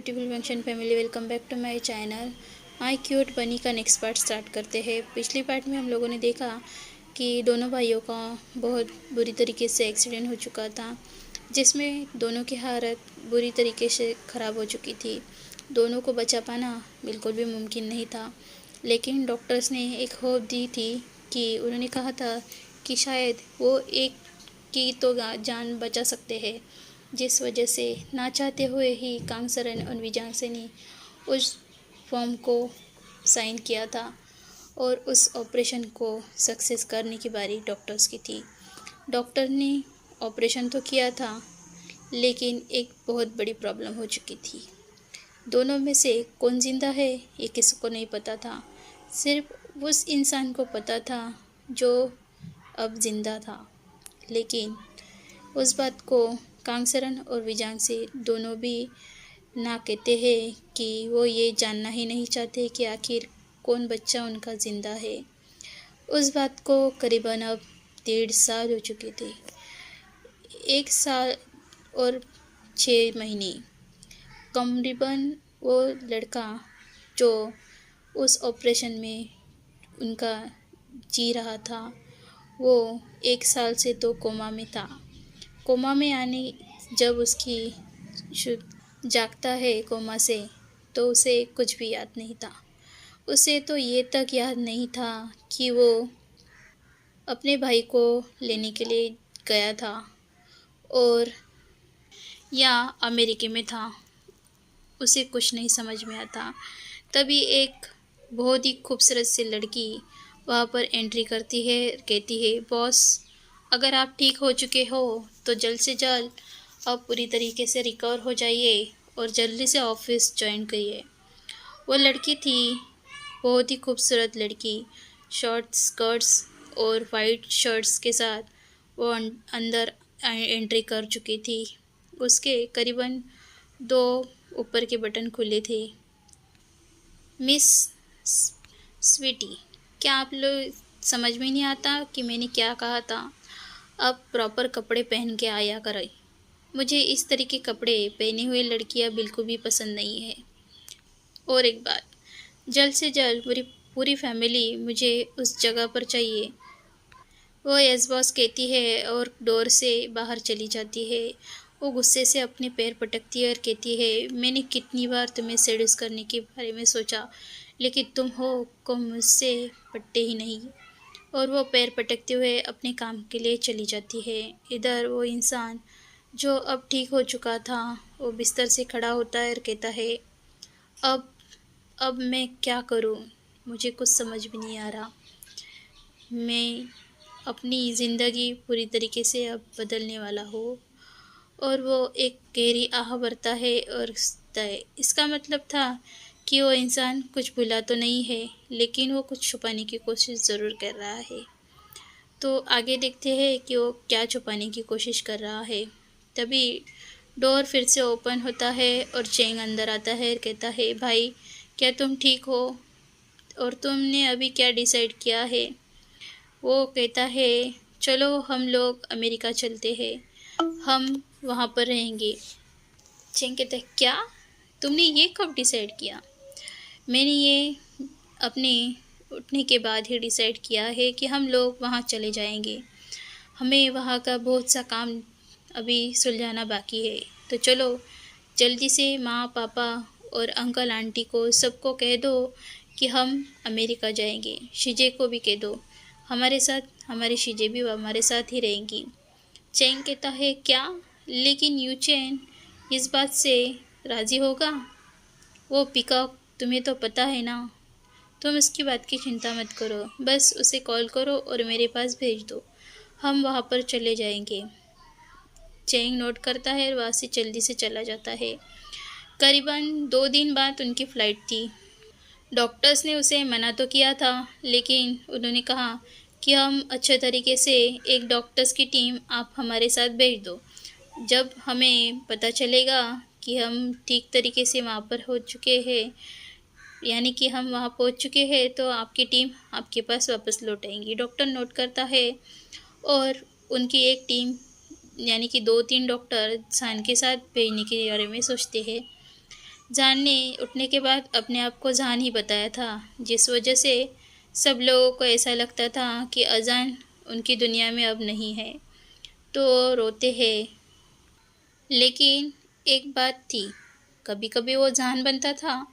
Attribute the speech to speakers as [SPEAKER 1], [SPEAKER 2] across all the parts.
[SPEAKER 1] Beautiful function family, welcome back to my channel. My cute bunny का next part start करते हैं। पिछली part में हम लोगों ने देखा कि दोनों भाइयों का बहुत बुरी तरीके से एक्सीडेंट हो चुका था, जिसमें दोनों की हालत बुरी तरीके से ख़राब हो चुकी थी। दोनों को बचा पाना बिल्कुल भी मुमकिन नहीं था, लेकिन डॉक्टर्स ने एक होप दी थी कि उन्होंने कहा था कि शायद वो एक की तो जान बचा सकते हैं, जिस वजह से ना चाहते हुए ही कांगसरन और विजांग ने उस फॉर्म को साइन किया था और उस ऑपरेशन को सक्सेस करने की बारी डॉक्टर्स की थी। डॉक्टर ने ऑपरेशन तो किया था, लेकिन एक बहुत बड़ी प्रॉब्लम हो चुकी थी। दोनों में से कौन जिंदा है ये किसी को नहीं पता था, सिर्फ उस इंसान को पता था जो अब जिंदा था। लेकिन उस बात को कांगसरन और विजांग दोनों भी ना कहते हैं कि वो ये जानना ही नहीं चाहते कि आखिर कौन बच्चा उनका ज़िंदा है। उस बात को करीबन अब 1.5 साल हो चुके थे। 1 साल और 6 महीने करीबन वो लड़का जो उस ऑपरेशन में उनका जी रहा था, वो 1 साल से तो कोमा में था। कोमा में आने जब उसकी जागता है कोमा से, तो उसे कुछ भी याद नहीं था। उसे तो ये तक याद नहीं था कि वो अपने भाई को लेने के लिए गया था और या अमेरिका में था। उसे कुछ नहीं समझ में आता। तभी एक बहुत ही खूबसूरत सी लड़की वहाँ पर एंट्री करती है, कहती है, बॉस अगर आप ठीक हो चुके हो तो जल्द से जल्द अब पूरी तरीके से रिकवर हो जाइए और जल्दी से ऑफिस ज्वाइन करिए। वो लड़की थी बहुत ही खूबसूरत लड़की, शॉर्ट स्कर्ट्स और वाइट शर्ट्स के साथ वो अंदर एंट्री कर चुकी थी। उसके करीबन 2 ऊपर के बटन खुले थे। मिस स्वीटी, क्या आप लोग समझ में नहीं आता कि मैंने क्या कहा था? अब प्रॉपर कपड़े पहन के आया करें। मुझे इस तरह के कपड़े पहने हुए लड़कियां बिल्कुल भी पसंद नहीं है। और एक बात, जल्द से जल्द पूरी पूरी फैमिली मुझे उस जगह पर चाहिए। वो यस बॉस कहती है और डोर से बाहर चली जाती है। वो गुस्से से अपने पैर पटकती है और कहती है, मैंने कितनी बार तुम्हें सेड्यूस करने के बारे में सोचा, लेकिन तुम हो को मुझसे पटते ही नहीं। और वो पैर पटकते हुए अपने काम के लिए चली जाती है। इधर वो इंसान जो अब ठीक हो चुका था, वो बिस्तर से खड़ा होता है और कहता है, अब अब मैं क्या करूं? मुझे कुछ समझ भी नहीं आ रहा। मैं अपनी ज़िंदगी पूरी तरीके से अब बदलने वाला हूँ। और वो एक गहरी आह भरता है और हंसता है। इसका मतलब था कि वो इंसान कुछ भुला तो नहीं है, लेकिन वो कुछ छुपाने की कोशिश ज़रूर कर रहा है। तो आगे देखते हैं कि वो क्या छुपाने की कोशिश कर रहा है। तभी डोर फिर से ओपन होता है और चेंग अंदर आता है और कहता है, भाई क्या तुम ठीक हो? और तुमने अभी क्या डिसाइड किया है? वो कहता है, चलो हम लोग अमेरिका चलते हैं, हम वहाँ पर रहेंगे। चेंग कहता है, क्या? तुमने ये कब डिसाइड किया? मैंने ये अपने उठने के बाद ही डिसाइड किया है कि हम लोग वहाँ चले जाएंगे। हमें वहाँ का बहुत सा काम अभी सुलझाना बाकी है। तो चलो जल्दी से माँ पापा और अंकल आंटी को सबको कह दो कि हम अमेरिका जाएंगे। शीजे को भी कह दो हमारे साथ, हमारी शीजे भी हमारे साथ ही रहेंगी। चैंग कहता है, क्या? लेकिन यूचेन इस बात से राज़ी होगा? वो पीकॉक तुम्हें तो पता है ना। तुम इसकी बात की चिंता मत करो, बस उसे कॉल करो और मेरे पास भेज दो, हम वहाँ पर चले जाएंगे। चैंग नोट करता है और वहाँ से जल्दी से चला जाता है। करीबन 2 दिन बाद उनकी फ़्लाइट थी। डॉक्टर्स ने उसे मना तो किया था, लेकिन उन्होंने कहा कि हम अच्छे तरीके से एक डॉक्टर्स की टीम आप हमारे साथ भेज दो। जब हमें पता चलेगा कि हम ठीक तरीके से वहाँ पर हो चुके हैं, यानी कि हम वहाँ पहुँच चुके हैं, तो आपकी टीम आपके पास वापस लौट आएंगी। डॉक्टर नोट करता है और उनकी एक टीम यानी कि 2-3 डॉक्टर सान के साथ भेजने के बारे में सोचते हैं। जान ने उठने के बाद अपने आप को जान ही बताया था, जिस वजह से सब लोगों को ऐसा लगता था कि अजान उनकी दुनिया में अब नहीं है, तो रोते हैं। लेकिन एक बात थी, कभी कभी वो जान बनता था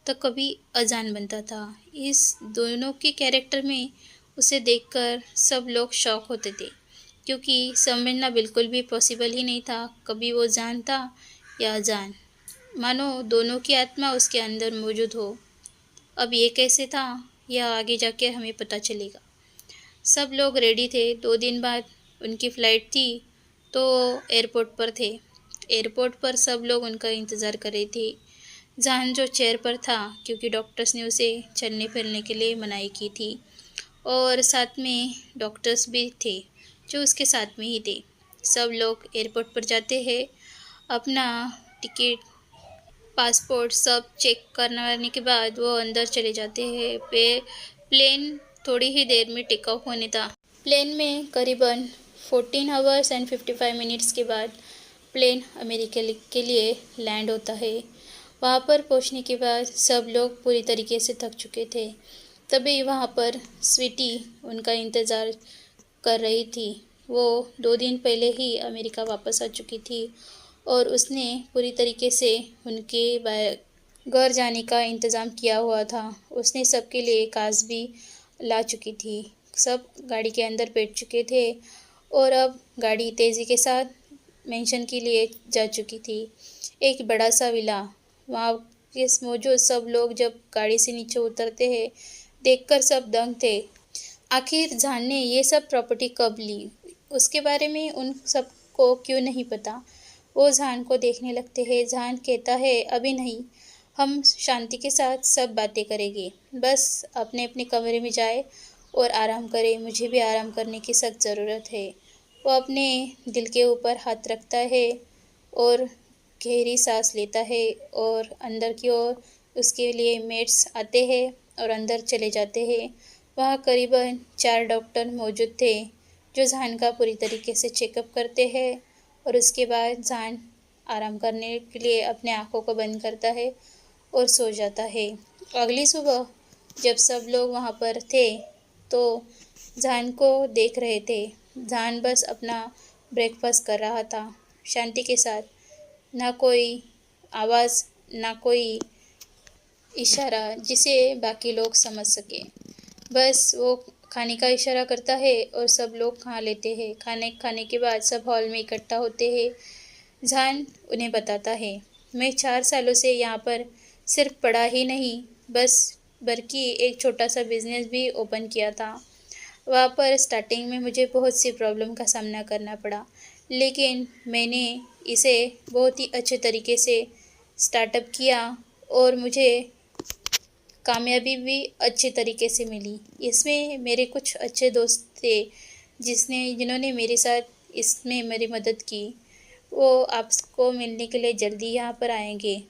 [SPEAKER 1] तो कभी अजान बनता था। इस दोनों के कैरेक्टर में उसे देखकर सब लोग शॉक होते थे, क्योंकि समझना बिल्कुल भी पॉसिबल ही नहीं था, कभी वो जान था या अजान, मानो दोनों की आत्मा उसके अंदर मौजूद हो। अब ये कैसे था, यह आगे जाके हमें पता चलेगा। सब लोग रेडी थे, 2 दिन बाद उनकी फ़्लाइट थी, तो एयरपोर्ट पर थे। एयरपोर्ट पर सब लोग उनका इंतज़ार कर रहे थे। जहान जो चेयर पर था, क्योंकि डॉक्टर्स ने उसे चलने फिरने के लिए मनाही की थी, और साथ में डॉक्टर्स भी थे जो उसके साथ में ही थे। सब लोग एयरपोर्ट पर जाते हैं, अपना टिकट पासपोर्ट सब चेक करवाने के बाद वो अंदर चले जाते हैं। प्लेन थोड़ी ही देर में टेक ऑफ होने था। प्लेन में करीबन 14 आवर्स एंड 55 मिनट्स के बाद प्लेन अमेरिका के लिए लैंड होता है। वहाँ पर पहुँचने के बाद सब लोग पूरी तरीके से थक चुके थे। तभी वहाँ पर स्वीटी उनका इंतज़ार कर रही थी। वो 2 दिन पहले ही अमेरिका वापस आ चुकी थी और उसने पूरी तरीके से उनके घर जाने का इंतज़ाम किया हुआ था। उसने सबके लिए कार्स भी ला चुकी थी। सब गाड़ी के अंदर बैठ चुके थे और अब गाड़ी तेज़ी के साथ मेंशन के लिए जा चुकी थी। एक बड़ा सा विला, वहाँ के मौजूद सब लोग जब गाड़ी से नीचे उतरते हैं, देखकर सब दंग थे। आखिर जान ने ये सब प्रॉपर्टी कब ली, उसके बारे में उन सबको क्यों नहीं पता। वो जान को देखने लगते हैं। जान कहता है, अभी नहीं, हम शांति के साथ सब बातें करेंगे, बस अपने अपने कमरे में जाए और आराम करें, मुझे भी आराम करने की सख्त ज़रूरत है। वो अपने दिल के ऊपर हाथ रखता है और गहरी सांस लेता है और अंदर की ओर उसके लिए मेट्स आते हैं और अंदर चले जाते हैं। वहाँ करीबन 4 डॉक्टर मौजूद थे जो जान का पूरी तरीके से चेकअप करते हैं और उसके बाद जान आराम करने के लिए अपने आँखों को बंद करता है और सो जाता है। अगली सुबह जब सब लोग वहाँ पर थे तो जान को देख रहे थे। जान बस अपना ब्रेकफास्ट कर रहा था, शांति के साथ, ना कोई आवाज़, ना कोई इशारा जिसे बाकी लोग समझ सके। बस वो खाने का इशारा करता है और सब लोग खा लेते हैं। खाने के बाद सब हॉल में इकट्ठा होते हैं। जान उन्हें बताता है, मैं 4 सालों से यहाँ पर सिर्फ पढ़ा ही नहीं, बल्कि एक छोटा सा बिजनेस भी ओपन किया था। वहाँ पर स्टार्टिंग में मुझे बहुत सी प्रॉब्लम का सामना करना पड़ा, लेकिन मैंने इसे बहुत ही अच्छे तरीके से स्टार्टअप किया और मुझे कामयाबी भी अच्छे तरीके से मिली। इसमें मेरे कुछ अच्छे दोस्त थे जिन्होंने मेरे साथ इसमें मेरी मदद की। वो आपको मिलने के लिए जल्दी यहाँ पर आएंगे।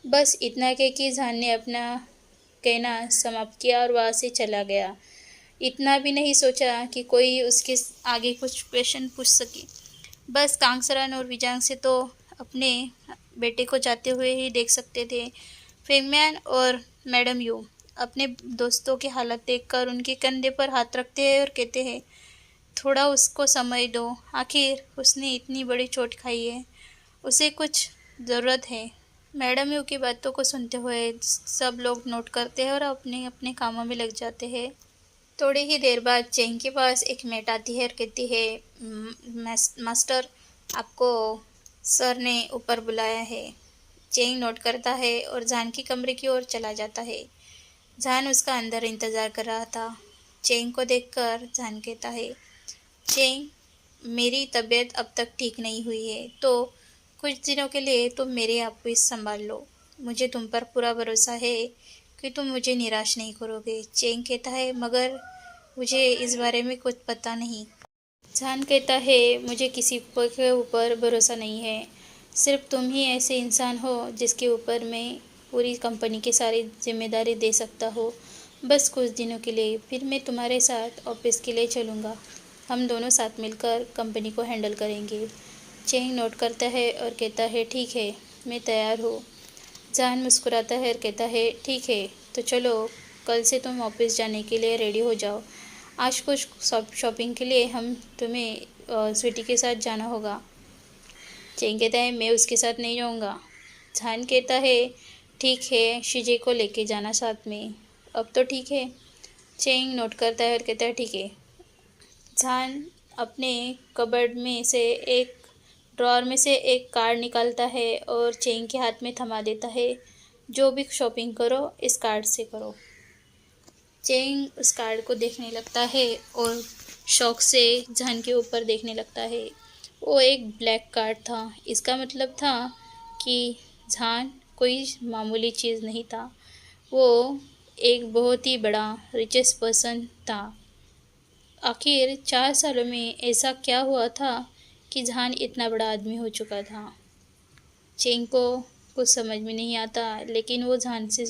[SPEAKER 1] बस इतना कह के जान ने अपना कहना समाप्त किया और वहाँ से चला गया। इतना भी नहीं सोचा कि कोई उसके आगे कुछ क्वेश्चन पूछ सके। बस कांगसरान और विजांग से तो अपने बेटे को जाते हुए ही देख सकते थे। फेंगमैन और मैडम यू अपने दोस्तों की हालत देखकर उनके कंधे पर हाथ रखते हैं और कहते हैं, थोड़ा उसको समय दो, आखिर उसने इतनी बड़ी चोट खाई है, उसे कुछ ज़रूरत है। मैडम यू की बातों को सुनते हुए सब लोग नोट करते हैं और अपने अपने कामों में लग जाते हैं। थोड़ी ही देर बाद चेंग के पास एक मेट आती है और कहती है, मास्टर, आपको सर ने ऊपर बुलाया है। चेंग नोट करता है और जान की कमरे की ओर चला जाता है। जान उसका अंदर इंतज़ार कर रहा था। चेंग को देखकर जान कहता है, चेंग, मेरी तबीयत अब तक ठीक नहीं हुई है, तो कुछ दिनों के लिए तुम मेरे आप को संभाल लो। मुझे तुम पर पूरा भरोसा है कि तुम मुझे निराश नहीं करोगे। चेंग कहता है, मगर मुझे इस बारे में कुछ पता नहीं। जान कहता है, मुझे किसी के ऊपर भरोसा नहीं है, सिर्फ तुम ही ऐसे इंसान हो जिसके ऊपर मैं पूरी कंपनी की सारी जिम्मेदारी दे सकता हो। बस कुछ दिनों के लिए, फिर मैं तुम्हारे साथ ऑफिस के लिए चलूँगा। हम दोनों साथ मिलकर कंपनी को हैंडल करेंगे। चेंग नोट करता है और कहता है, ठीक है, मैं तैयार हूँ। जान मुस्कुराता है और कहता है ठीक है, तो चलो कल से तुम ऑफिस जाने के लिए रेडी हो जाओ। आज कुछ शॉपिंग के लिए हम तुम्हें स्वीटी के साथ जाना होगा। चेंग कहता है मैं उसके साथ नहीं जाऊँगा। जान कहता है ठीक है, शीजे को लेके जाना साथ में। अब तो ठीक है। चेंग नोट करता है और कहता है ठीक है। जान अपने कबर्ड में से एक ड्रॉअर में से एक कार्ड निकालता है और चेंग के हाथ में थमा देता है। जो भी शॉपिंग करो इस कार्ड से करो। चेंग उस कार्ड को देखने लगता है और शौक से जान के ऊपर देखने लगता है। वो एक ब्लैक कार्ड था। इसका मतलब था कि जान कोई मामूली चीज़ नहीं था। वो एक बहुत ही बड़ा रिचेस्ट पर्सन था। आखिर 4 सालों में ऐसा क्या हुआ था कि जान इतना बड़ा आदमी हो चुका था। चेंग को कुछ समझ में नहीं आता, लेकिन वो जान से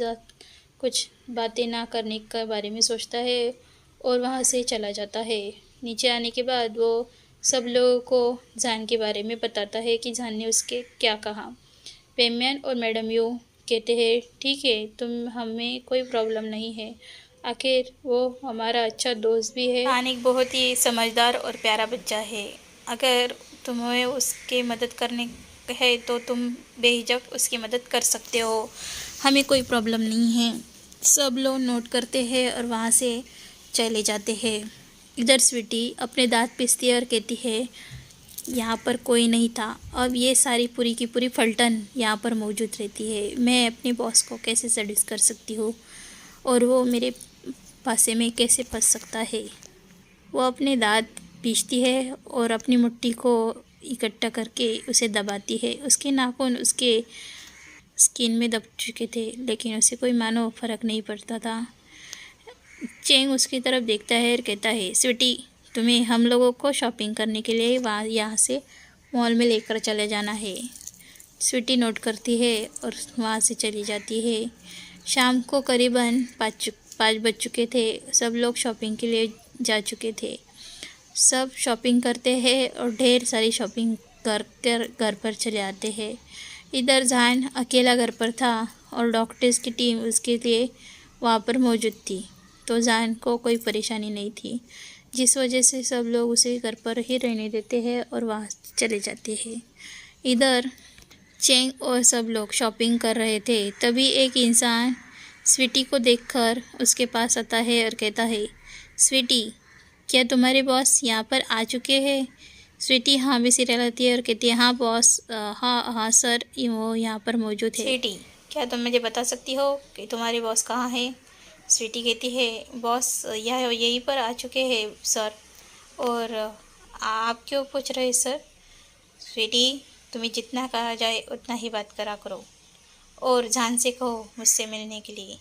[SPEAKER 1] कुछ बातें ना करने के बारे में सोचता है और वहाँ से चला जाता है। नीचे आने के बाद वो सब लोगों को जान के बारे में बताता है कि जान ने उसके क्या कहा। पेमैन और मैडम यू कहते हैं ठीक है, तुम हमें कोई प्रॉब्लम नहीं है, आखिर वो हमारा अच्छा दोस्त भी है। जान एक बहुत ही समझदार और प्यारा बच्चा है। अगर तुम्हें उसकी मदद करने है तो तुम बेहिचक उसकी मदद कर सकते हो, हमें कोई प्रॉब्लम नहीं है। सब लोग नोट करते हैं और वहाँ से चले जाते हैं। इधर स्वीटी अपने दांत पीसती है और कहती है यहाँ पर कोई नहीं था। अब ये सारी पूरी की पूरी फलटन यहाँ पर मौजूद रहती है। मैं अपने बॉस को कैसे सेड्यूस कर सकती हूँ और वो मेरे पासे में कैसे फंस सकता है। वो अपने दांत पीसती है और अपनी मुट्ठी को इकट्ठा करके उसे दबाती है। उसके नाखून उसके स्किन में दब चुके थे, लेकिन उसे कोई मानो फ़र्क नहीं पड़ता था। चेंग उसकी तरफ देखता है और कहता है स्वीटी, तुम्हें हम लोगों को शॉपिंग करने के लिए यहाँ से मॉल में लेकर चले जाना है। स्वीटी नोट करती है और वहाँ से चली जाती है। शाम को करीबन 5 बज चुके थे। सब लोग शॉपिंग के लिए जा चुके थे। सब शॉपिंग करते हैं और ढेर सारी शॉपिंग कर कर घर पर चले आते हैं। इधर जान अकेला घर पर था और डॉक्टर्स की टीम उसके लिए वहाँ पर मौजूद थी, तो जान को कोई परेशानी नहीं थी, जिस वजह से सब लोग उसे घर पर ही रहने देते हैं और वहाँ चले जाते हैं। इधर चेंग और सब लोग शॉपिंग कर रहे थे। तभी एक इंसान स्वीटी को देखकर उसके पास आता है और कहता है स्वीटी, क्या तुम्हारे बॉस यहाँ पर आ चुके हैं? स्वीटी हाँ भी सिर हिलाती है और कहती है हाँ बॉस, हाँ हाँ सर, वो यहाँ पर मौजूद है। स्वीटी, क्या तुम मुझे बता सकती हो कि तुम्हारे बॉस कहाँ है? स्वीटी कहती है बॉस यहीं पर आ चुके हैं सर। और आप क्यों पूछ रहे सर? स्वीटी, तुम्हें जितना कहा जाए उतना ही बात करा करो और जान से कहो मुझसे मिलने के लिए।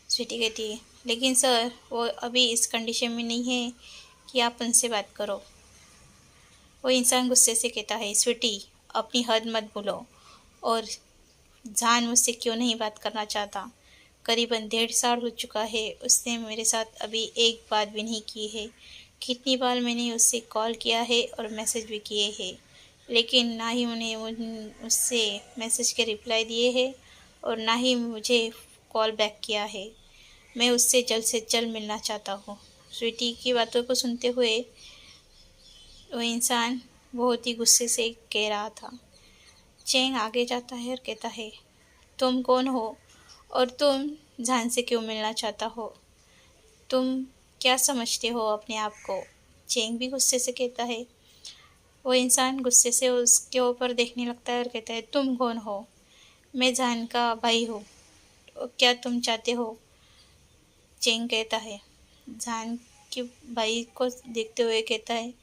[SPEAKER 1] स्वीटी कहती है लेकिन सर वो अभी इस कंडीशन में नहीं है कि आप उनसे बात करो। वो इंसान गुस्से से कहता है स्वीटी, अपनी हद मत भूलो। और जान मुझसे क्यों नहीं बात करना चाहता? करीबन 1.5 साल हो चुका है, उसने मेरे साथ अभी एक बात भी नहीं की है। कितनी बार मैंने उससे कॉल किया है और मैसेज भी किए हैं, लेकिन ना ही उन्हें उससे मैसेज के रिप्लाई दिए हैं और ना ही मुझे कॉल बैक किया है। मैं उससे जल्द से जल्द मिलना चाहता हूँ। स्वीटी की बातों को सुनते हुए वो इंसान बहुत ही गुस्से से कह रहा था। चेंग आगे जाता है और कहता है तुम कौन हो और तुम जान से क्यों मिलना चाहता हो? तुम क्या समझते हो अपने आप को? चेंग भी गुस्से से कहता है। वो इंसान गुस्से से उसके ऊपर देखने लगता है और कहता है तुम कौन हो? मैं जान का भाई हूँ, क्या तुम चाहते हो? चेंग कहता है। जान के भाई को देखते हुए कहता है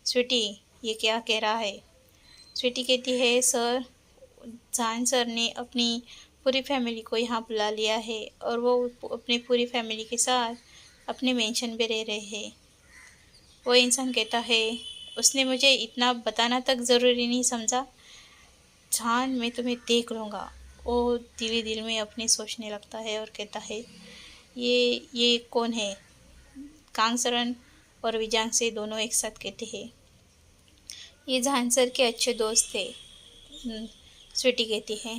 [SPEAKER 1] स्वीटी, ये क्या कह रहा है? स्वीटी कहती है सर, जान सर ने अपनी पूरी फैमिली को यहाँ बुला लिया है और वो अपनी पूरी फैमिली के साथ अपने मेंशन पे रह रहे हैं। वो इंसान कहता है उसने मुझे इतना बताना तक ज़रूरी नहीं समझा। जान, मैं तुम्हें देख लूँगा। वो दिल दिल में अपने सोचने लगता है और कहता है ये कौन है? कांगसरन और विजांग से दोनों एक साथ कहते हैं ये जान सर के अच्छे दोस्त थे। स्वीटी कहती है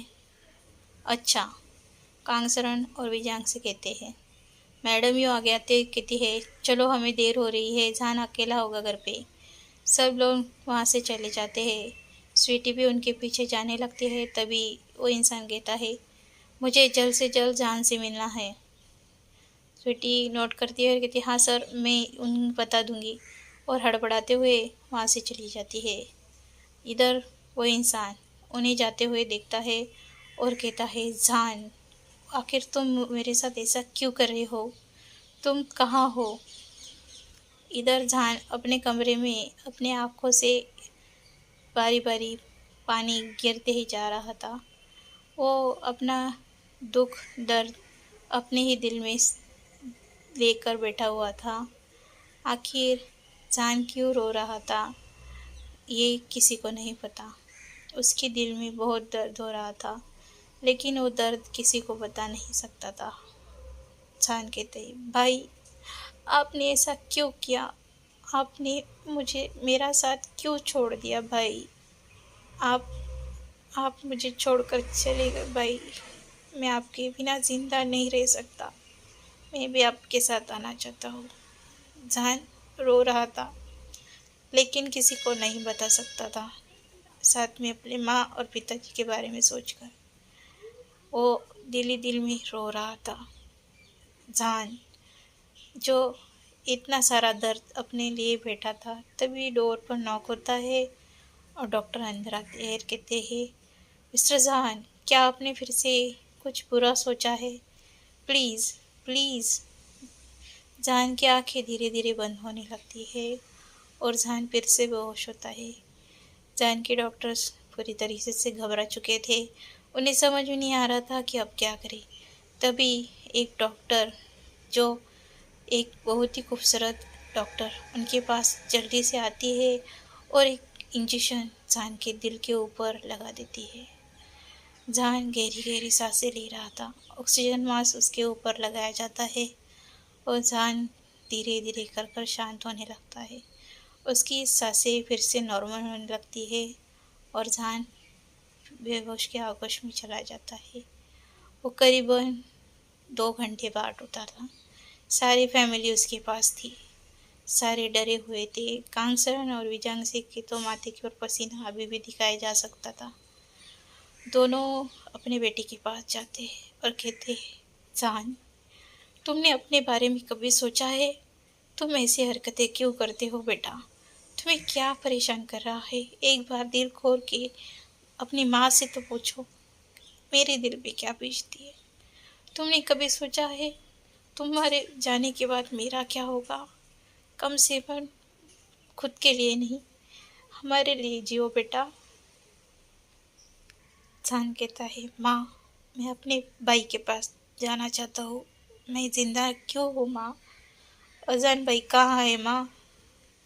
[SPEAKER 1] अच्छा, कांगसरन और विजांग से कहते हैं। मैडम यूँ आगे आते कहती है, चलो हमें देर हो रही है, जान अकेला होगा घर पे। सब लोग वहाँ से चले जाते हैं। स्वीटी भी उनके पीछे जाने लगती है। तभी वो इंसान कहता है, मुझे जल्द से जल्द जान से मिलना है। स्वीटी नोट करती है और कहती है, हाँ सर, मैं उन्हें बता दूंगी, और हड़बड़ाते हुए वहाँ से चली जाती है। इधर वो इंसान उन्हें जाते हुए देखता है और कहता है, जान, आखिर तुम मेरे साथ ऐसा क्यों कर रहे हो? तुम कहाँ हो? इधर जान अपने कमरे में अपने आँखों से बारी बारी पानी गिरते ही जा रहा था। वो अपना दुख दर्द अपने ही दिल में लेकर बैठा हुआ था। आखिर जान क्यों रो रहा था, ये किसी को नहीं पता। उसके दिल में बहुत दर्द हो रहा था, लेकिन वो दर्द किसी को बता नहीं सकता था। जान कहते ही, भाई, आपने ऐसा क्यों किया? आपने मुझे मेरा साथ क्यों छोड़ दिया भाई? आप आप मुझे छोड़कर चले गए भाई। मैं आपके बिना जिंदा नहीं रह सकता। मैं भी आपके साथ आना चाहता हूँ। जान रो रहा था, लेकिन किसी को नहीं बता सकता था। साथ में अपने माँ और पिताजी के बारे में सोचकर वो दिल ही दिल में रो रहा था। जान जो इतना सारा दर्द अपने लिए बैठा था, तभी डोर पर नॉक होता है और डॉक्टर अंदर आते हैं। कहते हैं, मिस्टर जान, क्या आपने फिर से कुछ बुरा सोचा है? Please please. जान की आंखें धीरे धीरे बंद होने लगती है और जान फिर से बेहोश होता है। जान के डॉक्टर्स पूरी तरीके से घबरा चुके थे। उन्हें समझ में नहीं आ रहा था कि अब क्या करें। तभी एक डॉक्टर, जो एक बहुत ही खूबसूरत डॉक्टर, उनके पास जल्दी से आती है और एक इंजेक्शन जान के दिल के ऊपर लगा देती है। जान गहरी गहरी सांसें ले रहा था। ऑक्सीजन मास्क उसके ऊपर लगाया जाता है और जान धीरे धीरे कर कर शांत होने लगता है। उसकी सांसें फिर से नॉर्मल होने लगती है और जान बेहोश के आगोश में चला जाता है। वो करीबन 2 घंटे बाद उठा था। सारी फैमिली उसके पास थी। सारे डरे हुए थे। कांगसरन और विजांग से के तो माथे की ओर पसीना अभी भी दिखाया जा सकता था। दोनों अपने बेटे के पास जाते हैं और कहते हैं, जान, तुमने अपने बारे में कभी सोचा है? तुम ऐसी हरकतें क्यों करते हो बेटा? तुम्हें क्या परेशान कर रहा है? एक बार दिल खोल के अपनी माँ से तो पूछो, मेरे दिल पे क्या बीतती है? तुमने कभी सोचा है तुम्हारे जाने के बाद मेरा क्या होगा? कम से कम खुद के लिए नहीं, हमारे लिए जियो बेटा। जान कहता है, माँ, मैं अपने भाई के पास जाना चाहता हूँ। मैं जिंदा क्यों हूँ माँ? अजान भाई कहाँ है माँ?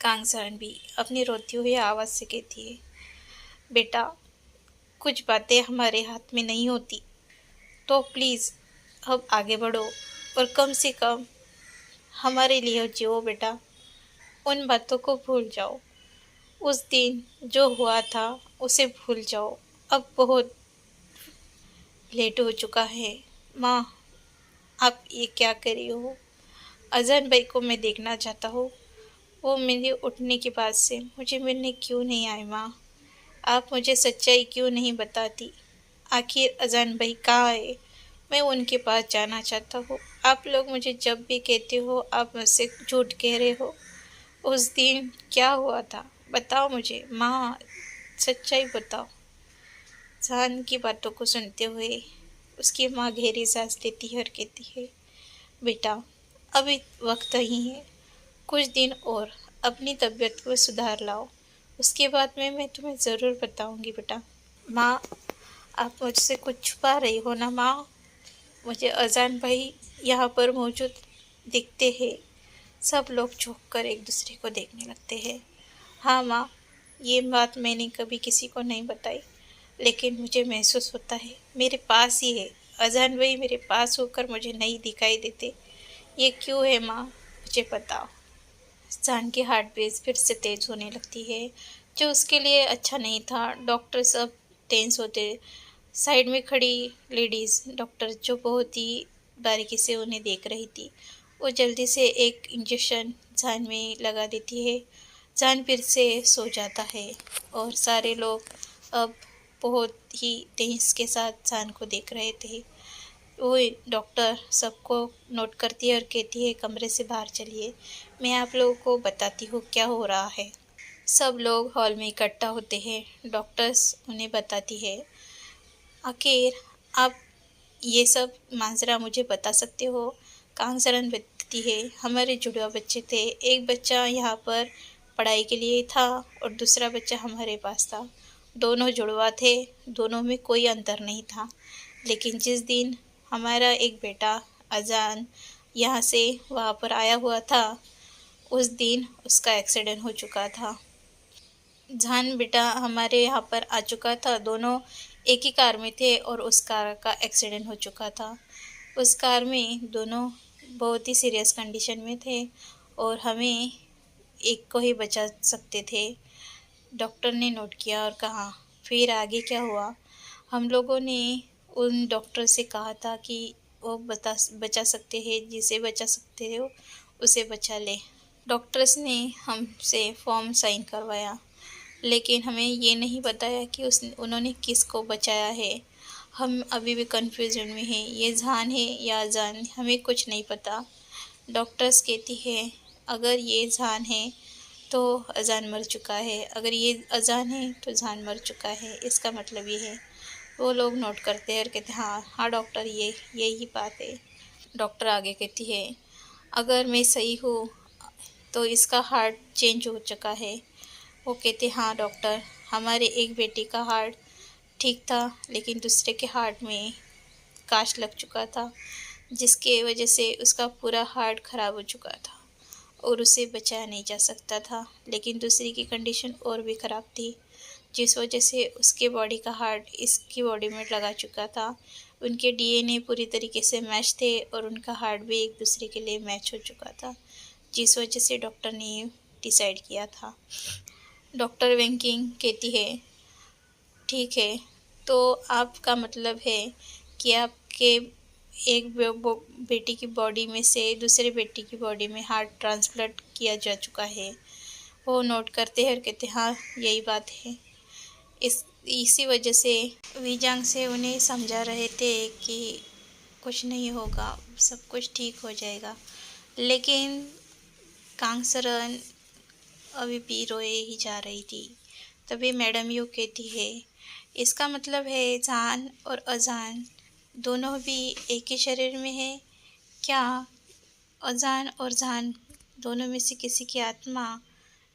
[SPEAKER 1] कांगसरन भी अपनी रोती हुई आवाज़ से कहती है, बेटा, कुछ बातें हमारे हाथ में नहीं होती, तो प्लीज़ अब आगे बढ़ो और कम से कम हमारे लिए जियो बेटा। उन बातों को भूल जाओ। उस दिन जो हुआ था उसे भूल जाओ। अब बहुत लेट हो चुका है। माँ, आप ये क्या कर रही हो? अजहर भाई को मैं देखना चाहता हूँ। वो मेरे उठने के बाद से मुझे मिलने क्यों नहीं आए माँ? आप मुझे सच्चाई क्यों नहीं बताती? आखिर अजान भाई कहाँ है? मैं उनके पास जाना चाहता हूँ। आप लोग मुझे जब भी कहते हो आप मुझसे झूठ कह रहे हो। उस दिन क्या हुआ था? बताओ मुझे माँ, सच्चाई बताओ। जान की बातों को सुनते हुए उसकी माँ गहरी सांस लेती है और कहती है, बेटा, अभी वक्त ही है, कुछ दिन और अपनी तबीयत को सुधार लाओ। उसके बाद में मैं तुम्हें ज़रूर बताऊंगी बेटा। माँ, आप मुझसे कुछ छुपा रही हो ना माँ? मुझे अजान भाई यहाँ पर मौजूद दिखते हैं। सब लोग झुक कर एक दूसरे को देखने लगते हैं। हाँ माँ, ये बात मैंने कभी किसी को नहीं बताई, लेकिन मुझे महसूस होता है मेरे पास ही है। अजान भाई मेरे पास होकर मुझे नहीं दिखाई देते। ये क्यों है माँ? मुझे बताओ। जान की हार्ट बीट फिर से तेज होने लगती है, जो उसके लिए अच्छा नहीं था। डॉक्टर सब टेंस होते साइड में खड़ी लेडीज़ डॉक्टर जो बहुत ही बारीकी से उन्हें देख रही थी, वो जल्दी से एक इंजेक्शन जान में लगा देती है। जान फिर से सो जाता है और सारे लोग अब बहुत ही तेज के साथ जान को देख रहे थे। वो डॉक्टर सबको नोट करती है और कहती है कमरे से बाहर चलिए, मैं आप लोगों को बताती हूँ क्या हो रहा है। सब लोग हॉल में इकट्ठा होते हैं। डॉक्टर्स उन्हें बताती है, आखिर आप ये सब माजरा मुझे बता सकते हो। कांगसरन बताती है, हमारे जुड़वा बच्चे थे, एक बच्चा यहाँ पर पढ़ाई के लिए था और दूसरा बच्चा हमारे पास था। दोनों जुड़वा थे, दोनों में कोई अंतर नहीं था। लेकिन जिस दिन हमारा एक बेटा अजान यहाँ से वहाँ पर आया हुआ था, उस दिन उसका एक्सीडेंट हो चुका था। जहान बेटा हमारे यहाँ पर आ चुका था, दोनों एक ही कार में थे और उस कार का एक्सीडेंट हो चुका था। उस कार में दोनों बहुत ही सीरियस कंडीशन में थे और हमें एक को ही बचा सकते थे। डॉक्टर ने नोट किया और कहा, फिर आगे क्या हुआ? हम लोगों ने उन डॉक्टर से कहा था कि वो बचा सकते हैं, जिसे बचा सकते हो उसे बचा ले। डॉक्टर्स ने हमसे फॉर्म साइन करवाया, लेकिन हमें ये नहीं बताया कि उन्होंने किसको बचाया है। हम अभी भी कन्फ्यूजन में हैं, ये जान है या अजान, हमें कुछ नहीं पता। डॉक्टर्स कहती है अगर ये जान है तो अजान मर चुका है, अगर ये अजान है तो जान मर चुका है, इसका मतलब ये है। वो लोग नोट करते हैं और कहते हैं हाँ हाँ डॉक्टर, ये यही बात है। डॉक्टर आगे कहती है, अगर मैं सही हूँ तो इसका हार्ट चेंज हो चुका है। वो कहते हाँ डॉक्टर, हमारे एक बेटी का हार्ट ठीक था लेकिन दूसरे के हार्ट में कांच लग चुका था, जिसके वजह से उसका पूरा हार्ट ख़राब हो चुका था और उसे बचाया नहीं जा सकता था। लेकिन दूसरी की कंडीशन और भी ख़राब थी, जिस वजह से उसके बॉडी का हार्ट इसकी बॉडी में लगा चुका था। उनके डीएनए पूरी तरीके से मैच थे और उनका हार्ट भी एक दूसरे के लिए मैच हो चुका था, जिस वजह से डॉक्टर ने ये डिसाइड किया था। डॉक्टर वेंकिंग कहती है, ठीक है, तो आपका मतलब है कि आपके एक बेटी की बॉडी में से दूसरे बेटी की बॉडी में हार्ट ट्रांसप्लांट किया जा चुका है। वो नोट करते हैं और कहते हैं हाँ यही बात है। इसी वजह से वीजांग से उन्हें समझा रहे थे कि कुछ नहीं होगा, सब कुछ ठीक हो जाएगा। लेकिन कांगसरन अभी भी रोए ही जा रही थी। तभी मैडम यू कहती है, इसका मतलब है जान और अजान दोनों भी एक ही शरीर में है क्या? अजान और जान दोनों में से किसी की आत्मा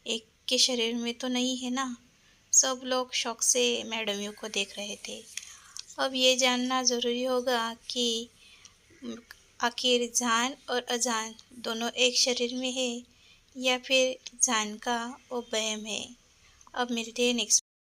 [SPEAKER 1] एक के शरीर में तो नहीं है ना? सब लोग शौक से मैडम यू को देख रहे थे। अब ये जानना ज़रूरी होगा कि आखिर जान और अजान दोनों एक शरीर में है या फिर जान का वो वहम है। अब मिलते हैं नेक्स्ट